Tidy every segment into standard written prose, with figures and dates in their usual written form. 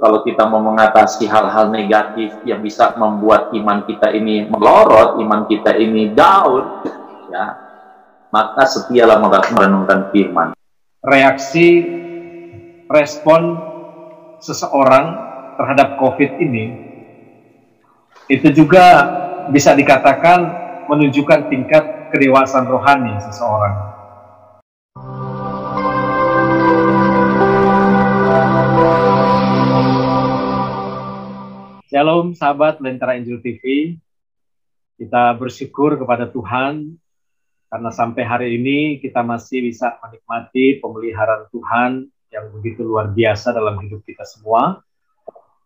kalau kita mau mengatasi hal-hal negatif yang bisa membuat iman kita ini melorot, iman kita ini down, ya, maka setialah merenungkan firman. Reaksi respon seseorang terhadap COVID ini itu juga bisa dikatakan menunjukkan tingkat kedewasaan rohani seseorang. Shalom sahabat Lentera Injil TV, kita bersyukur kepada Tuhan karena sampai hari ini kita masih bisa menikmati pemeliharaan Tuhan yang begitu luar biasa dalam hidup kita semua.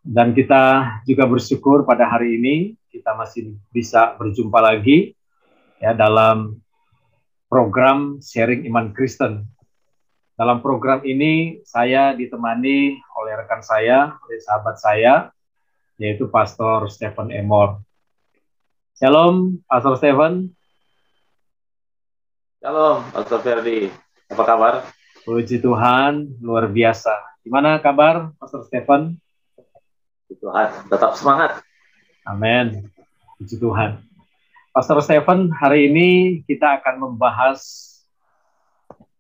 Dan kita juga bersyukur pada hari ini kita masih bisa berjumpa lagi ya dalam program Sharing Iman Kristen. Dalam program ini saya ditemani oleh rekan saya, oleh sahabat saya, yaitu Pastor Stephen Emor. Shalom, Pastor Stephen. Shalom, Pastor Ferdi. Apa kabar? Puji Tuhan, luar biasa. Gimana kabar, Pastor Stephen? Puji Tuhan, tetap semangat. Amin. Puji Tuhan. Pastor Stephen, hari ini kita akan membahas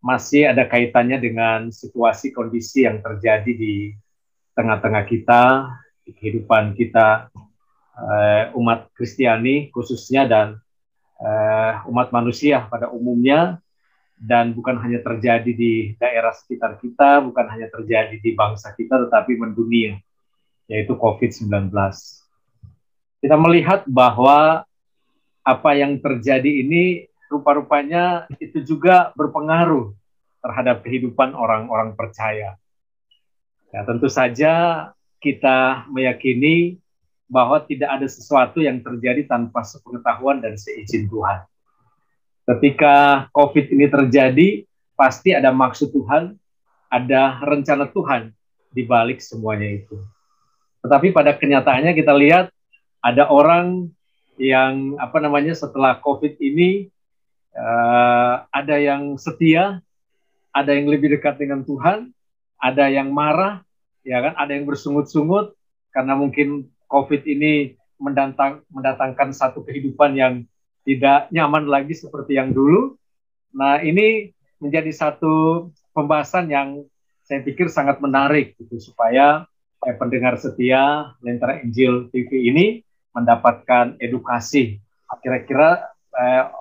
masih ada kaitannya dengan situasi kondisi yang terjadi di tengah-tengah kita, di kehidupan kita, umat Kristiani khususnya dan umat manusia pada umumnya, dan bukan hanya terjadi di daerah sekitar kita, bukan hanya terjadi di bangsa kita, tetapi mendunia, yaitu COVID-19. Kita melihat bahwa apa yang terjadi ini rupa-rupanya itu juga berpengaruh terhadap kehidupan orang-orang percaya. Ya, tentu saja kita meyakini bahwa tidak ada sesuatu yang terjadi tanpa sepengetahuan dan seizin Tuhan. Ketika COVID ini terjadi, pasti ada maksud Tuhan, ada rencana Tuhan di balik semuanya itu. Tetapi pada kenyataannya kita lihat ada orang yang setelah COVID ini ada yang setia, ada yang lebih dekat dengan Tuhan, ada yang marah, ya kan, ada yang bersungut-sungut karena mungkin COVID ini mendatangkan satu kehidupan yang tidak nyaman lagi seperti yang dulu. Nah, ini menjadi satu pembahasan yang saya pikir sangat menarik gitu, supaya pendengar setia Lentera Injil TV ini mendapatkan edukasi. Kira-kira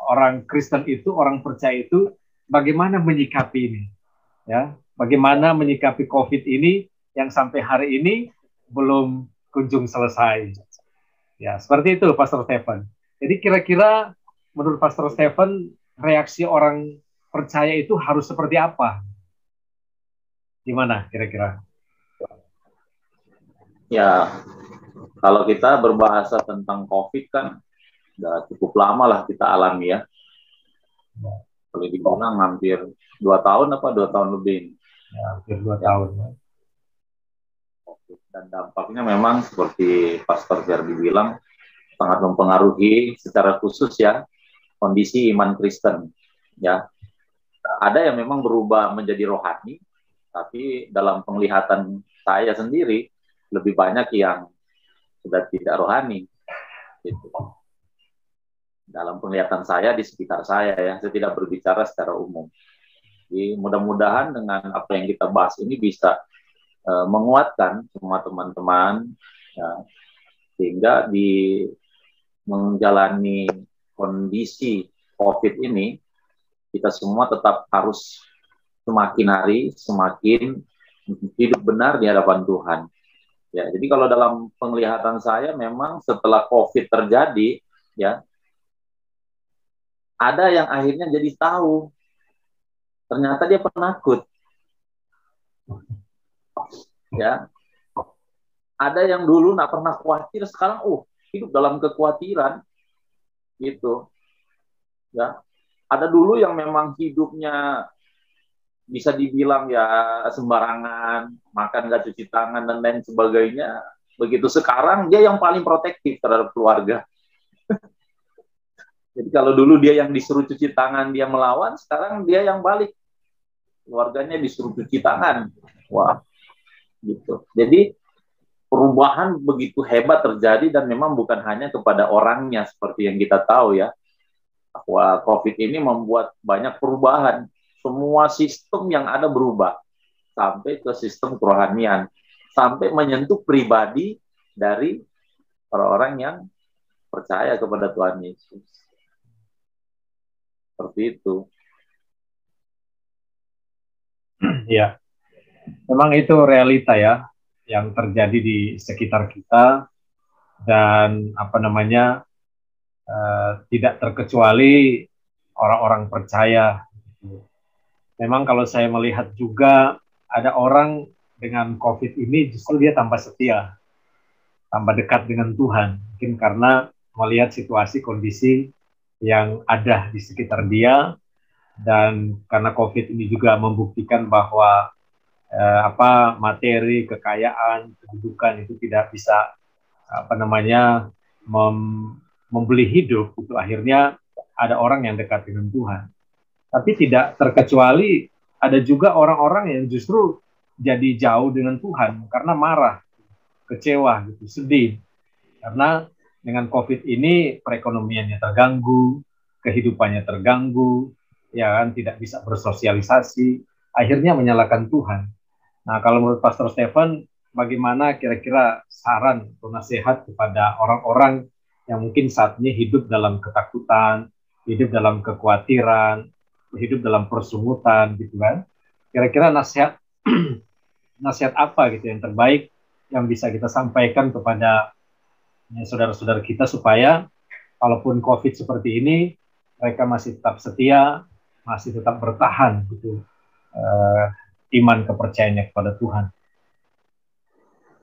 orang Kristen itu, orang percaya itu bagaimana menyikapi ini? Ya, bagaimana menyikapi COVID ini yang sampai hari ini belum kunjung selesai. Ya, seperti itu Pastor Stephen. Jadi kira-kira menurut Pastor Stephen, reaksi orang percaya itu harus seperti apa? Gimana kira-kira? Ya, kalau kita berbahasa tentang COVID kan udah cukup lama lah kita alami ya. Kalau dibilang hampir 2 tahun apa 2 tahun lebih. Ya, hampir 2 tahun. Ya. Dan dampaknya memang seperti Pastor Ferdi bilang sangat mempengaruhi secara khusus ya kondisi iman Kristen ya. Ada yang memang berubah menjadi rohani, tapi dalam penglihatan saya sendiri lebih banyak yang sudah tidak rohani gitu. Dalam penglihatan saya di sekitar saya ya, saya tidak berbicara secara umum. Jadi mudah-mudahan dengan apa yang kita bahas ini bisa menguatkan semua teman-teman ya, sehingga di menjalani kondisi COVID ini kita semua tetap harus semakin hari semakin hidup benar di hadapan Tuhan ya. Jadi kalau dalam penglihatan saya memang setelah COVID terjadi ya, ada yang akhirnya jadi tahu ternyata dia penakut ya. Ada yang dulu nggak pernah khawatir, sekarang hidup dalam kekhawatiran gitu ya. Ada dulu yang memang hidupnya bisa dibilang ya sembarangan, makan nggak cuci tangan dan lain sebagainya. Begitu sekarang dia yang paling protektif terhadap keluarga. Jadi kalau dulu dia yang disuruh cuci tangan, dia melawan, sekarang dia yang balik, keluarganya disuruh cuci tangan. Wah, gitu. Jadi perubahan begitu hebat terjadi, dan memang bukan hanya kepada orangnya seperti yang kita tahu ya, bahwa COVID ini membuat banyak perubahan. Semua sistem yang ada berubah, sampai ke sistem kerohanian, sampai menyentuh pribadi dari orang-orang yang percaya kepada Tuhan Yesus. Seperti itu. Ya, memang itu realita ya yang terjadi di sekitar kita, dan tidak terkecuali orang-orang percaya. Memang kalau saya melihat juga ada orang dengan COVID ini justru dia tambah setia, tambah dekat dengan Tuhan, mungkin karena melihat situasi kondisi yang ada di sekitar dia, dan karena COVID ini juga membuktikan bahwa materi, kekayaan, kedudukan itu tidak bisa membeli hidup. Itu akhirnya ada orang yang dekat dengan Tuhan. Tapi tidak terkecuali ada juga orang-orang yang justru jadi jauh dengan Tuhan karena marah, kecewa, gitu, sedih. Karena dengan COVID ini perekonomiannya terganggu, kehidupannya terganggu, ya kan, tidak bisa bersosialisasi, akhirnya menyalahkan Tuhan. Nah, kalau menurut Pastor Stephen, bagaimana kira-kira saran atau nasihat kepada orang-orang yang mungkin saat ini hidup dalam ketakutan, hidup dalam kekhawatiran, hidup dalam persungutan, gitu kan? Kira-kira nasihat nasihat apa gitu yang terbaik yang bisa kita sampaikan kepada saudara-saudara kita supaya kalaupun COVID seperti ini, mereka masih tetap setia, masih tetap bertahan gitu, iman kepercayaannya kepada Tuhan.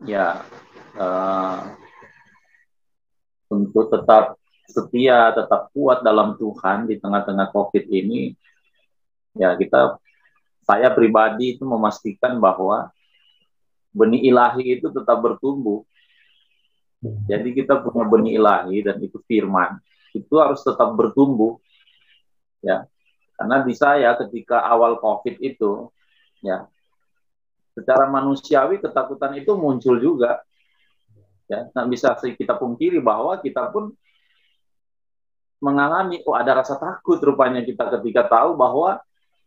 Ya, untuk tetap setia, tetap kuat dalam Tuhan di tengah-tengah COVID ini, ya saya pribadi itu memastikan bahwa benih ilahi itu tetap bertumbuh. Jadi kita punya benih ilahi, dan itu firman, itu harus tetap bertumbuh. Ya, karena di saya ketika awal COVID itu, ya, secara manusiawi ketakutan itu muncul juga. Ya, nggak bisa kita pungkiri bahwa kita pun mengalami, ada rasa takut rupanya kita ketika tahu bahwa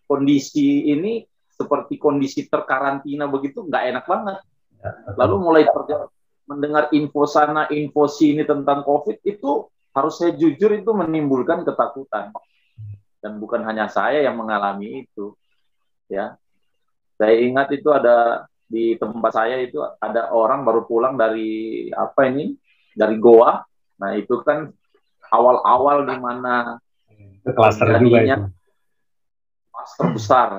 kondisi ini seperti kondisi terkarantina begitu, nggak enak banget. Lalu mulai mendengar info sana, info sini tentang COVID, itu harus saya jujur itu menimbulkan ketakutan. Dan bukan hanya saya yang mengalami itu. Ya, saya ingat itu ada di tempat saya itu ada orang baru pulang dari dari Goa. Nah, itu kan awal-awal di mana klaster juga itu. Klaster besar.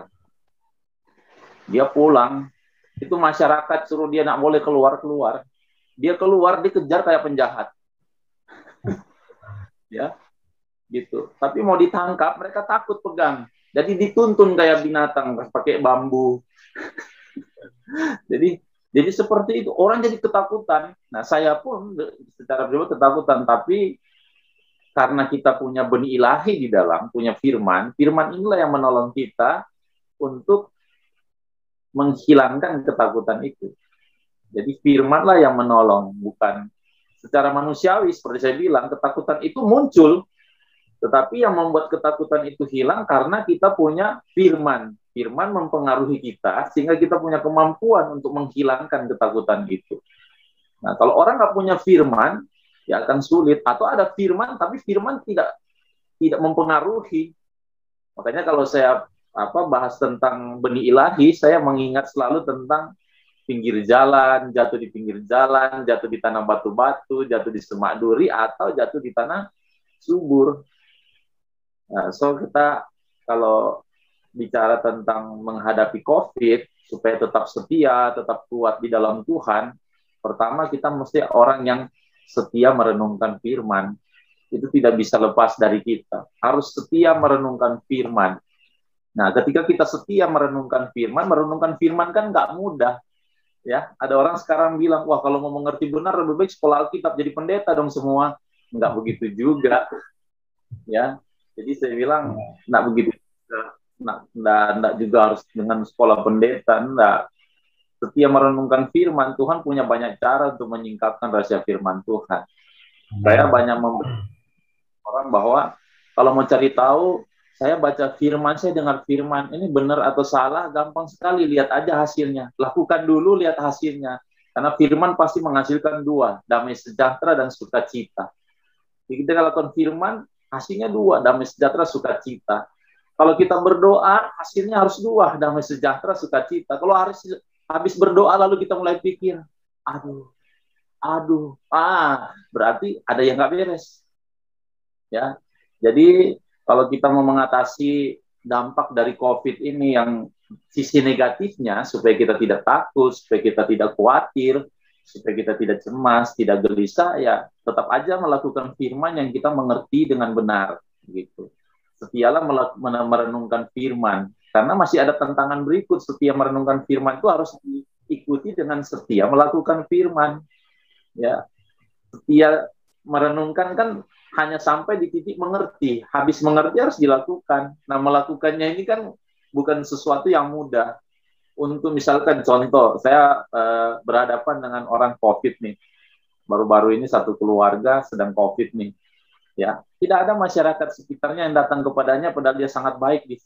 Dia pulang, itu masyarakat suruh dia nggak boleh keluar. Dia keluar dikejar kayak penjahat. Ya, gitu. Tapi mau ditangkap, mereka takut pegang. Jadi dituntun kayak binatang, pakai bambu. Jadi seperti itu, orang jadi ketakutan. Nah, saya pun secara pribadi ketakutan, tapi karena kita punya benih ilahi di dalam, punya firman inilah yang menolong kita untuk menghilangkan ketakutan itu. Jadi firmanlah yang menolong, bukan secara manusiawi. Seperti saya bilang, ketakutan itu muncul, tetapi yang membuat ketakutan itu hilang karena kita punya firman. Firman mempengaruhi kita sehingga kita punya kemampuan untuk menghilangkan ketakutan itu. Nah, kalau orang nggak punya firman, ya akan sulit. Atau ada firman, tapi firman tidak mempengaruhi. Makanya kalau saya bahas tentang benih ilahi, saya mengingat selalu tentang pinggir jalan, jatuh di pinggir jalan, jatuh di tanah batu-batu, jatuh di semak duri, atau jatuh di tanah subur. Nah, so kita kalau bicara tentang menghadapi COVID, supaya tetap setia, tetap kuat di dalam Tuhan, pertama kita mesti orang yang setia merenungkan firman. Itu tidak bisa lepas dari kita. Harus setia merenungkan firman. Nah, ketika kita setia merenungkan firman kan nggak mudah. Ya, ada orang sekarang bilang, wah kalau mau mengerti benar lebih baik sekolah Alkitab jadi pendeta dong semua. Nggak begitu juga. Ya, jadi saya bilang nggak begitu. Nggak juga harus dengan sekolah pendeta, enggak. Setia merenungkan firman, Tuhan punya banyak cara untuk menyingkapkan rahasia firman Tuhan. Saya banyak memberi orang bahwa kalau mau cari tahu, saya baca firman, saya dengar firman, ini benar atau salah, gampang sekali, lihat aja hasilnya. Lakukan dulu, lihat hasilnya. Karena firman pasti menghasilkan dua, damai sejahtera dan sukacita. Jadi kita lakukan firman, hasilnya dua, damai sejahtera, sukacita. Kalau kita berdoa, hasilnya harus dua, damai sejahtera, sukacita. Kalau habis berdoa lalu kita mulai pikir, berarti ada yang nggak beres. Ya, jadi kalau kita mau mengatasi dampak dari COVID ini yang sisi negatifnya, supaya kita tidak takut, supaya kita tidak khawatir, supaya kita tidak cemas, tidak gelisah, ya tetap aja melakukan firman yang kita mengerti dengan benar, gitu. Setialah merenungkan firman, karena masih ada tantangan berikut. Setia merenungkan firman itu harus diikuti dengan setia melakukan firman. Ya, setia merenungkan kan hanya sampai di titik mengerti. Habis mengerti harus dilakukan. Nah, melakukannya ini kan bukan sesuatu yang mudah. Untuk misalkan contoh, saya berhadapan dengan orang COVID nih. Baru-baru ini satu keluarga sedang COVID nih. Ya, tidak ada masyarakat sekitarnya yang datang kepadanya, padahal dia sangat baik di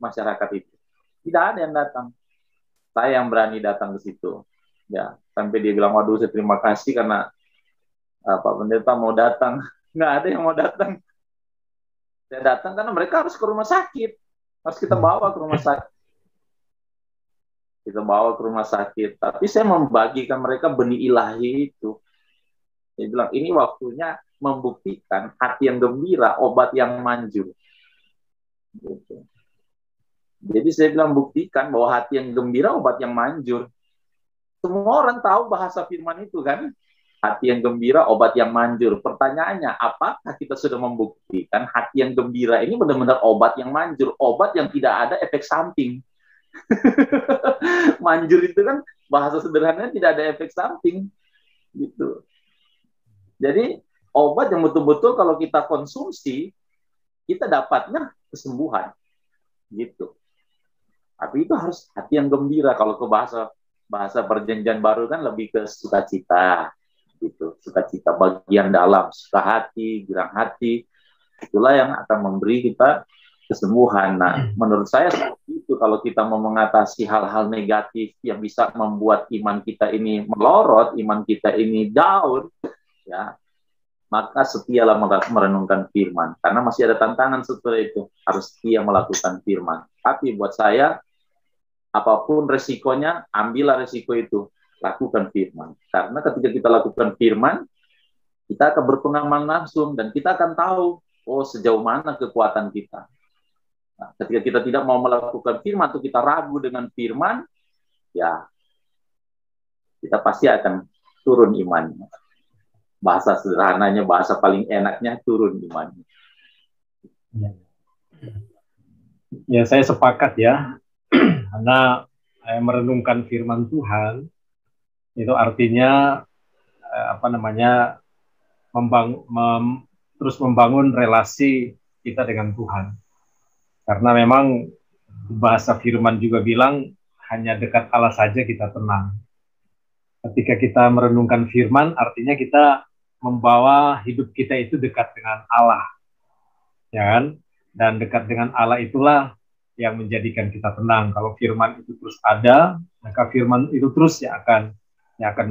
masyarakat itu. Tidak ada yang datang. Saya yang berani datang ke situ. Ya, sampai dia bilang, waduh, saya terima kasih karena Pak Pendeta mau datang. Nggak ada yang mau datang. Saya datang karena mereka harus ke rumah sakit. Harus kita bawa ke rumah sakit. Kita bawa ke rumah sakit. Tapi saya membagikan mereka benih ilahi itu. Dia bilang, ini waktunya membuktikan hati yang gembira, obat yang manjur. Gitu. Jadi saya bilang, buktikan bahwa hati yang gembira, obat yang manjur. Semua orang tahu bahasa firman itu kan. Hati yang gembira, obat yang manjur. Pertanyaannya, apakah kita sudah membuktikan hati yang gembira ini benar-benar obat yang manjur? Obat yang tidak ada efek samping. Manjur itu kan bahasa sederhananya tidak ada efek samping. Gitu. Jadi obat yang betul-betul kalau kita konsumsi, kita dapatnya kesembuhan. Gitu. Tapi itu harus hati yang gembira. Kalau ke bahasa perjanjian baru kan lebih ke sukacita. Gitu. Sukacita bagian dalam, suka hati, girang hati, itulah yang akan memberi kita kesembuhan. Nah, menurut saya itu kalau kita mau mengatasi hal-hal negatif yang bisa membuat iman kita ini melorot, iman kita ini down, ya, maka setialah merenungkan firman. Karena masih ada tantangan setelah itu, harus setia melakukan firman. Tapi buat saya, apapun resikonya, ambillah resiko itu. Lakukan firman. Karena ketika kita lakukan firman, kita akan berpengalaman langsung dan kita akan tahu, sejauh mana kekuatan kita. Nah, ketika kita tidak mau melakukan firman atau kita ragu dengan firman, ya kita pasti akan turun imannya. Bahasa sederhananya, bahasa paling enaknya turun imannya. Ya, saya sepakat ya. Karena merenungkan firman Tuhan itu artinya terus membangun relasi kita dengan Tuhan. Karena memang bahasa firman juga bilang hanya dekat Allah saja kita tenang. Ketika kita merenungkan firman, artinya kita membawa hidup kita itu dekat dengan Allah, ya kan? Dan dekat dengan Allah itulah yang menjadikan kita tenang. Kalau firman itu terus ada, maka firman itu terus yang akan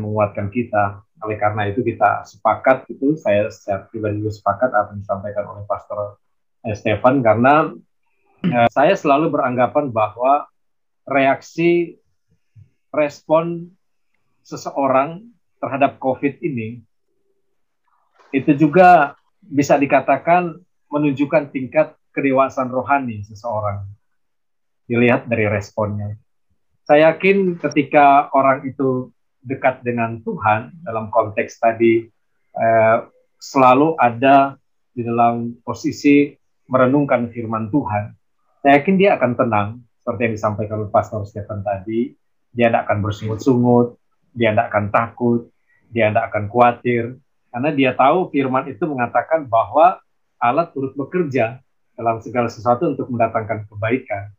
menguatkan kita. Oleh karena itu kita sepakat, itu saya secara pribadi juga sepakat apa yang disampaikan oleh Pastor Stefan, karena saya selalu beranggapan bahwa respon seseorang terhadap COVID ini itu juga bisa dikatakan menunjukkan tingkat kedewasaan rohani seseorang. Dilihat dari responnya. Saya yakin ketika orang itu dekat dengan Tuhan, dalam konteks tadi selalu ada di dalam posisi merenungkan firman Tuhan, saya yakin dia akan tenang, seperti yang disampaikan oleh Pastor Stefan tadi. Dia tidak akan bersungut-sungut, dia tidak akan takut, dia tidak akan khawatir, karena dia tahu firman itu mengatakan bahwa Allah turut bekerja dalam segala sesuatu untuk mendatangkan kebaikan.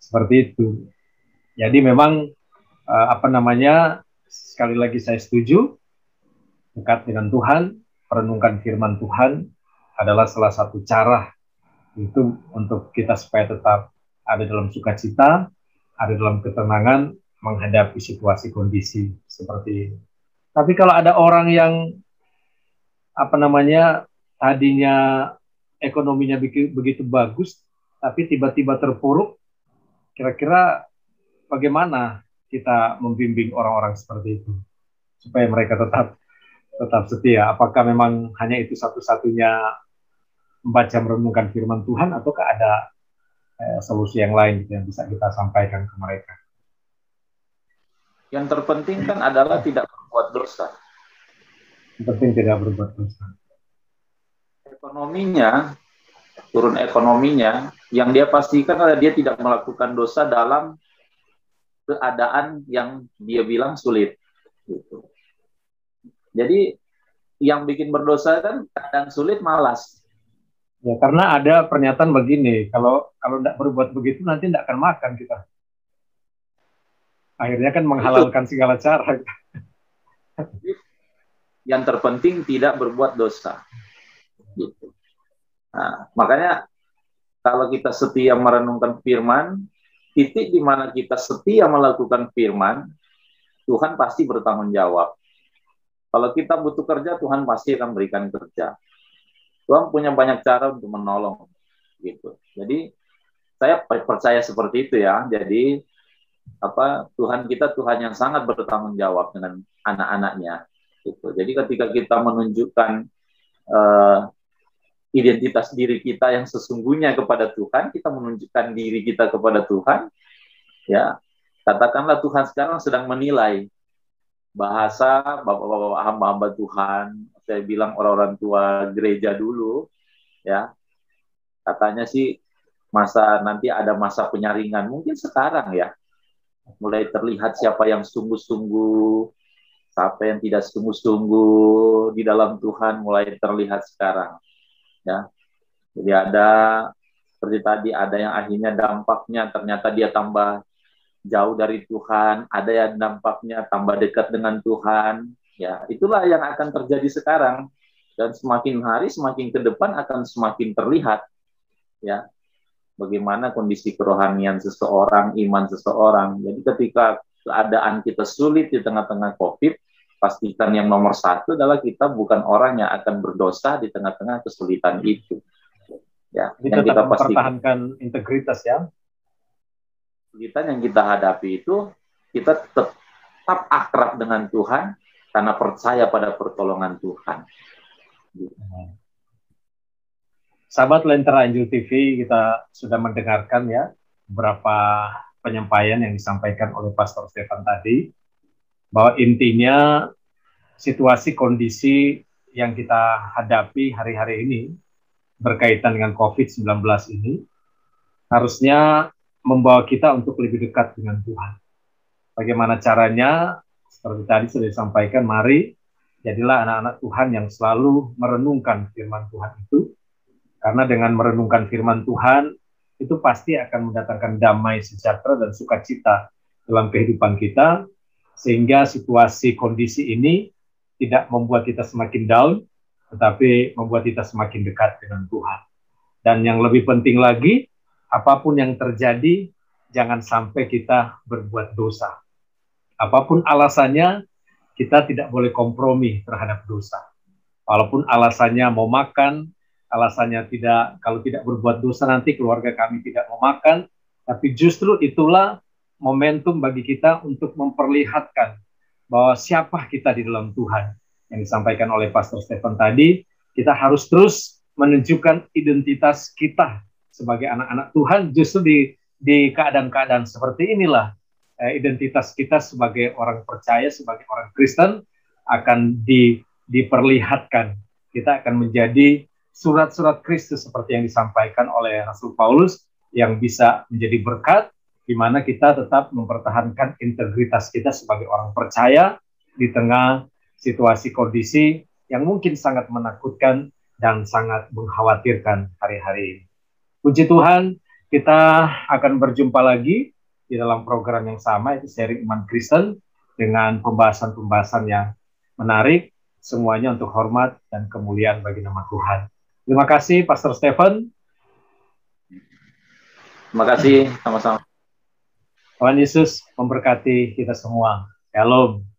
Seperti itu. Jadi memang apa namanya, sekali lagi saya setuju, dekat dengan Tuhan, merenungkan firman Tuhan adalah salah satu cara itu untuk kita supaya tetap ada dalam sukacita, ada dalam ketenangan menghadapi situasi kondisi seperti ini. Tapi kalau ada orang yang apa namanya tadinya ekonominya begitu bagus, tapi tiba-tiba terpuruk, kira-kira bagaimana kita membimbing orang-orang seperti itu supaya mereka tetap setia? Apakah memang hanya itu satu-satunya membaca merenungkan firman Tuhan, ataukah ada solusi yang lain yang bisa kita sampaikan ke mereka? Yang terpenting kan adalah tidak berbuat dosa. Yang penting tidak berbuat dosa. Ekonominya, turun ekonominya, yang dia pastikan adalah dia tidak melakukan dosa dalam keadaan yang dia bilang sulit. Gitu. Jadi yang bikin berdosa kan keadaan sulit, malas. Ya, karena ada pernyataan begini, kalau tidak berbuat begitu nanti tidak akan makan kita. Akhirnya kan menghalalkan segala cara. Yang terpenting tidak berbuat dosa. Gitu. Nah, makanya kalau kita setia merenungkan firman, titik di mana kita setia melakukan firman, Tuhan pasti bertanggung jawab. Kalau kita butuh kerja, Tuhan pasti akan berikan kerja. Tuhan punya banyak cara untuk menolong. Gitu. Jadi saya percaya seperti itu ya. Jadi Tuhan kita Tuhan yang sangat bertanggung jawab dengan anak-anaknya. Gitu. Jadi ketika kita menunjukkan identitas diri kita yang sesungguhnya kepada Tuhan, kita menunjukkan diri kita kepada Tuhan, ya katakanlah Tuhan sekarang sedang menilai bahasa bapak-bapak hamba-hamba Tuhan. Saya bilang orang-orang tua gereja dulu, ya katanya sih nanti ada masa penyaringan, mungkin sekarang ya, mulai terlihat siapa yang sungguh-sungguh, siapa yang tidak sungguh-sungguh di dalam Tuhan, mulai terlihat sekarang. Ya, jadi ada seperti tadi, ada yang akhirnya dampaknya ternyata dia tambah jauh dari Tuhan, ada yang dampaknya tambah dekat dengan Tuhan. Ya, itulah yang akan terjadi sekarang, dan semakin hari semakin ke depan akan semakin terlihat ya bagaimana kondisi kerohanian seseorang, iman seseorang. Jadi ketika keadaan kita sulit di tengah-tengah COVID, pastikan yang nomor satu adalah kita bukan orang yang akan berdosa di tengah-tengah kesulitan itu. Ya, jadi yang kita mempertahankan integritas ya. Kesulitan yang kita hadapi itu, kita tetap akrab dengan Tuhan karena percaya pada pertolongan Tuhan. Sahabat Lentera Angel TV, kita sudah mendengarkan ya beberapa penyampaian yang disampaikan oleh Pastor Stefan tadi, bahwa intinya situasi kondisi yang kita hadapi hari-hari ini berkaitan dengan COVID-19 ini harusnya membawa kita untuk lebih dekat dengan Tuhan. Bagaimana caranya? Seperti tadi sudah disampaikan, mari jadilah anak-anak Tuhan yang selalu merenungkan firman Tuhan itu, karena dengan merenungkan firman Tuhan itu pasti akan mendatangkan damai, sejahtera, dan sukacita dalam kehidupan kita, sehingga situasi kondisi ini tidak membuat kita semakin down, tetapi membuat kita semakin dekat dengan Tuhan. Dan yang lebih penting lagi, apapun yang terjadi, jangan sampai kita berbuat dosa. Apapun alasannya, kita tidak boleh kompromi terhadap dosa. Walaupun alasannya mau makan, alasannya kalau tidak berbuat dosa nanti keluarga kami tidak mau makan, tapi justru itulah momentum bagi kita untuk memperlihatkan bahwa siapa kita di dalam Tuhan. Yang disampaikan oleh Pastor Stefan tadi, kita harus terus menunjukkan identitas kita sebagai anak-anak Tuhan. Justru di keadaan-keadaan seperti inilah identitas kita sebagai orang percaya, sebagai orang Kristen akan diperlihatkan. Kita akan menjadi surat-surat Kristus seperti yang disampaikan oleh Rasul Paulus, yang bisa menjadi berkat, di mana kita tetap mempertahankan integritas kita sebagai orang percaya di tengah situasi kondisi yang mungkin sangat menakutkan dan sangat mengkhawatirkan hari-hari ini. Puji Tuhan, kita akan berjumpa lagi di dalam program yang sama, itu sharing iman Kristen dengan pembahasan-pembahasan yang menarik, semuanya untuk hormat dan kemuliaan bagi nama Tuhan. Terima kasih Pastor Stephen. Terima kasih, sama-sama. Tuhan Yesus memberkati kita semua. Shalom.